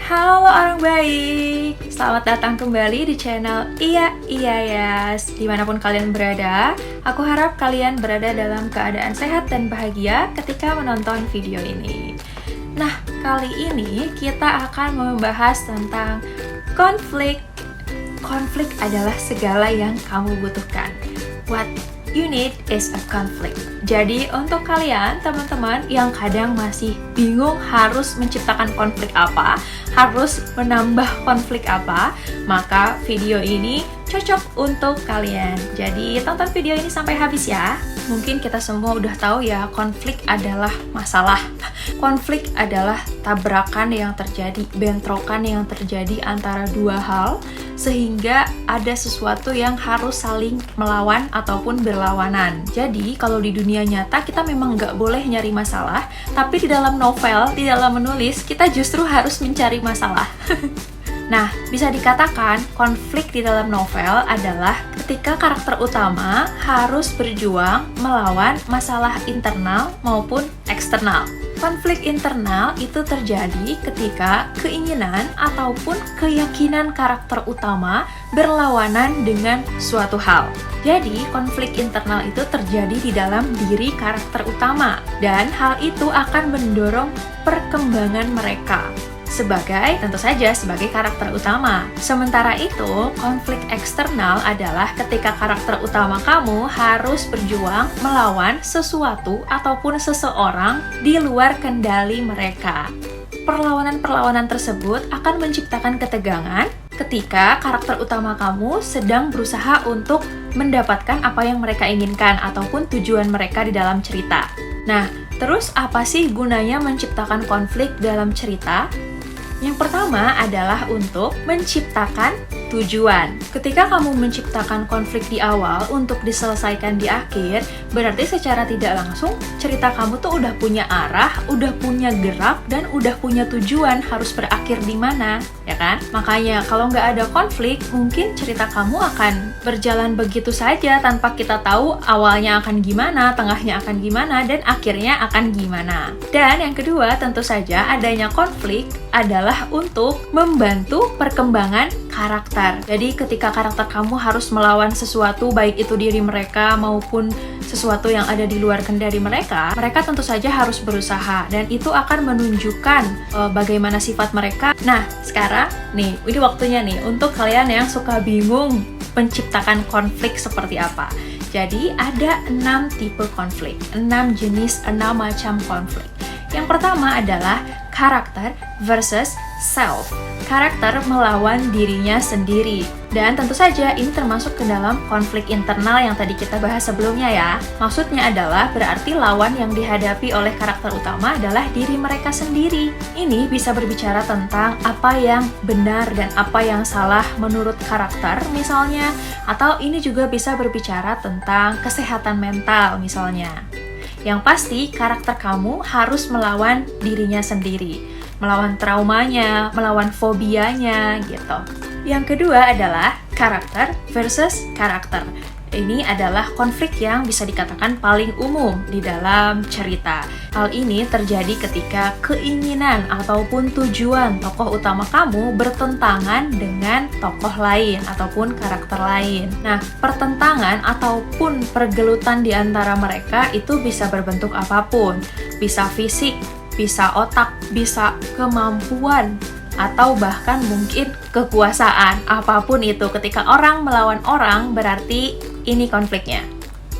Halo orang baik, selamat datang kembali di channel Iya Iya Yas. Dimanapun kalian berada, aku harap kalian berada dalam keadaan sehat dan bahagia ketika menonton video ini. Nah, kali ini kita akan membahas tentang konflik. Konflik adalah segala yang kamu butuhkan. What you need is a conflict. Jadi untuk kalian teman-teman yang kadang masih bingung harus menciptakan konflik apa, harus menambah konflik apa, maka video ini cocok untuk kalian. Jadi tonton video ini sampai habis ya. Mungkin kita semua udah tahu ya, konflik adalah masalah. Konflik adalah tabrakan yang terjadi, bentrokan yang terjadi antara dua hal, sehingga ada sesuatu yang harus saling melawan ataupun berlawanan. Jadi, kalau di dunia nyata kita memang nggak boleh nyari masalah, tapi di dalam novel, di dalam menulis, kita justru harus mencari masalah. Nah, bisa dikatakan konflik di dalam novel adalah ketika karakter utama harus berjuang melawan masalah internal maupun eksternal. Konflik internal itu terjadi ketika keinginan ataupun keyakinan karakter utama berlawanan dengan suatu hal. Jadi, konflik internal itu terjadi di dalam diri karakter utama, dan hal itu akan mendorong perkembangan mereka tentu saja sebagai karakter utama. Sementara itu, konflik eksternal adalah ketika karakter utama kamu harus berjuang melawan sesuatu ataupun seseorang di luar kendali mereka. Perlawanan-perlawanan tersebut akan menciptakan ketegangan ketika karakter utama kamu sedang berusaha untuk mendapatkan apa yang mereka inginkan ataupun tujuan mereka di dalam cerita. Nah, terus apa sih gunanya menciptakan konflik dalam cerita? Yang pertama adalah untuk menciptakan tujuan. Ketika kamu menciptakan konflik di awal untuk diselesaikan di akhir, berarti secara tidak langsung cerita kamu tuh udah punya arah, udah punya gerak, dan udah punya tujuan harus berakhir di mana, ya kan? Makanya kalau nggak ada konflik, mungkin cerita kamu akan berjalan begitu saja tanpa kita tahu awalnya akan gimana, tengahnya akan gimana, dan akhirnya akan gimana. Dan yang kedua, tentu saja adanya konflik adalah untuk membantu perkembangan karakter. Jadi ketika karakter kamu harus melawan sesuatu, baik itu diri mereka maupun sesuatu yang ada di luar kendali mereka, mereka tentu saja harus berusaha, dan itu akan menunjukkan bagaimana sifat mereka. Nah, sekarang nih, ini waktunya nih untuk kalian yang suka bingung menciptakan konflik seperti apa. Jadi ada 6 tipe konflik, 6 jenis, 6 macam konflik. Yang pertama adalah karakter versus self. Karakter melawan dirinya sendiri. Dan tentu saja ini termasuk ke dalam konflik internal yang tadi kita bahas sebelumnya ya. Maksudnya adalah berarti lawan yang dihadapi oleh karakter utama adalah diri mereka sendiri. Ini bisa berbicara tentang apa yang benar dan apa yang salah menurut karakter misalnya. Atau ini juga bisa berbicara tentang kesehatan mental misalnya. Yang pasti, karakter kamu harus melawan dirinya sendiri, melawan traumanya, melawan fobianya, gitu. Yang kedua adalah karakter versus karakter. Ini adalah konflik yang bisa dikatakan paling umum di dalam cerita. Hal ini terjadi ketika keinginan ataupun tujuan tokoh utama kamu bertentangan dengan tokoh lain ataupun karakter lain. Nah, pertentangan ataupun pergelutan di antara mereka itu bisa berbentuk apapun. Bisa fisik, bisa otak, bisa kemampuan, atau bahkan mungkin kekuasaan. Apapun itu, ketika orang melawan orang berarti ini konfliknya.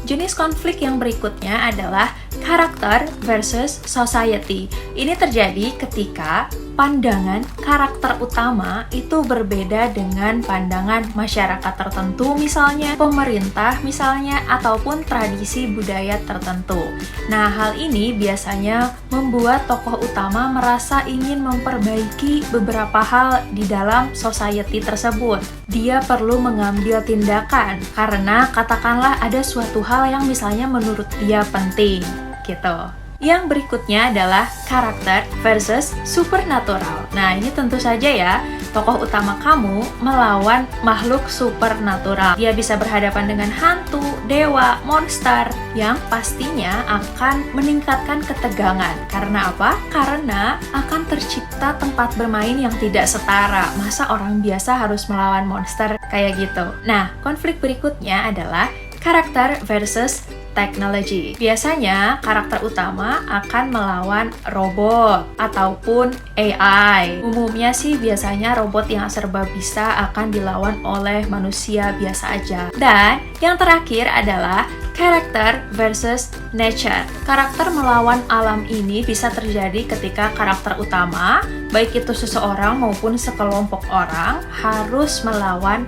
Jenis konflik yang berikutnya adalah karakter versus society. Ini terjadi ketika pandangan karakter utama itu berbeda dengan pandangan masyarakat tertentu, misalnya pemerintah misalnya, ataupun tradisi budaya tertentu. Nah, hal ini biasanya membuat tokoh utama merasa ingin memperbaiki beberapa hal di dalam society tersebut. Dia perlu mengambil tindakan karena katakanlah ada suatu hal yang misalnya menurut dia penting, gitu. Yang berikutnya adalah karakter versus supernatural. Nah, ini tentu saja ya, tokoh utama kamu melawan makhluk supernatural. Dia bisa berhadapan dengan hantu, dewa, monster yang pastinya akan meningkatkan ketegangan. Karena apa? Karena akan tercipta tempat bermain yang tidak setara. Masa orang biasa harus melawan monster kayak gitu? Nah, konflik berikutnya adalah karakter versus teknologi. Biasanya karakter utama akan melawan robot ataupun AI. Umumnya sih biasanya robot yang serba bisa akan dilawan oleh manusia biasa aja. Dan yang terakhir adalah karakter versus nature. Karakter melawan alam ini bisa terjadi ketika karakter utama, baik itu seseorang maupun sekelompok orang, harus melawan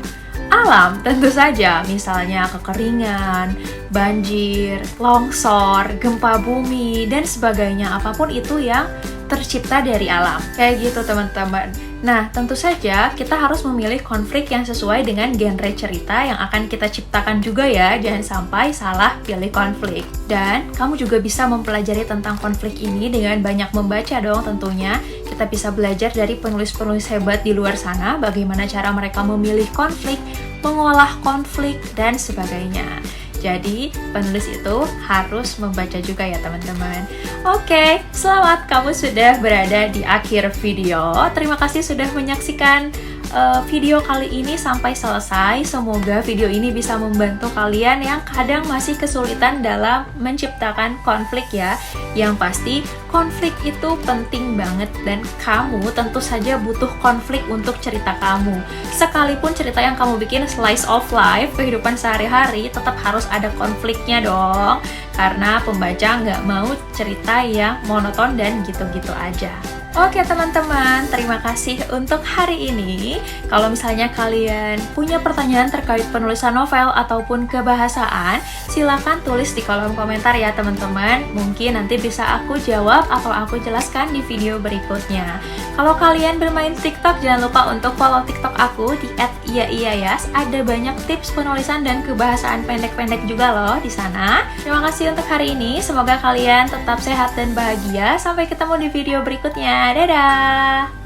alam, tentu saja, misalnya kekeringan, banjir, longsor, gempa bumi, dan sebagainya, apapun itu yang tercipta dari alam. Kayak gitu teman-teman. Nah, tentu saja kita harus memilih konflik yang sesuai dengan genre cerita yang akan kita ciptakan juga ya, jangan sampai salah pilih konflik. Dan kamu juga bisa mempelajari tentang konflik ini dengan banyak membaca dong tentunya. Kita bisa belajar dari penulis-penulis hebat di luar sana, bagaimana cara mereka memilih konflik, mengolah konflik, dan sebagainya. Jadi, penulis itu harus membaca juga ya teman-teman. Oke, selamat kamu sudah berada di akhir video. Terima kasih sudah menyaksikan video kali ini sampai selesai. Semoga video ini bisa membantu kalian yang kadang masih kesulitan dalam menciptakan konflik ya. Yang pasti, konflik itu penting banget dan kamu tentu saja butuh konflik untuk cerita kamu. Sekalipun cerita yang kamu bikin slice of life, kehidupan sehari-hari, tetap harus ada konfliknya dong. Karena pembaca nggak mau cerita yang monoton dan gitu-gitu aja. Oke teman-teman, terima kasih untuk hari ini. Kalau misalnya kalian punya pertanyaan terkait penulisan novel ataupun kebahasaan, silakan tulis di kolom komentar ya teman-teman. Mungkin nanti bisa aku jawab atau aku jelaskan di video berikutnya. Kalau kalian bermain TikTok, jangan lupa untuk follow TikTok aku di @iyaiyayas. Ada banyak tips penulisan dan kebahasaan pendek-pendek juga loh di sana. Terima kasih untuk hari ini. Semoga kalian tetap sehat dan bahagia. Sampai ketemu di video berikutnya. Dadah!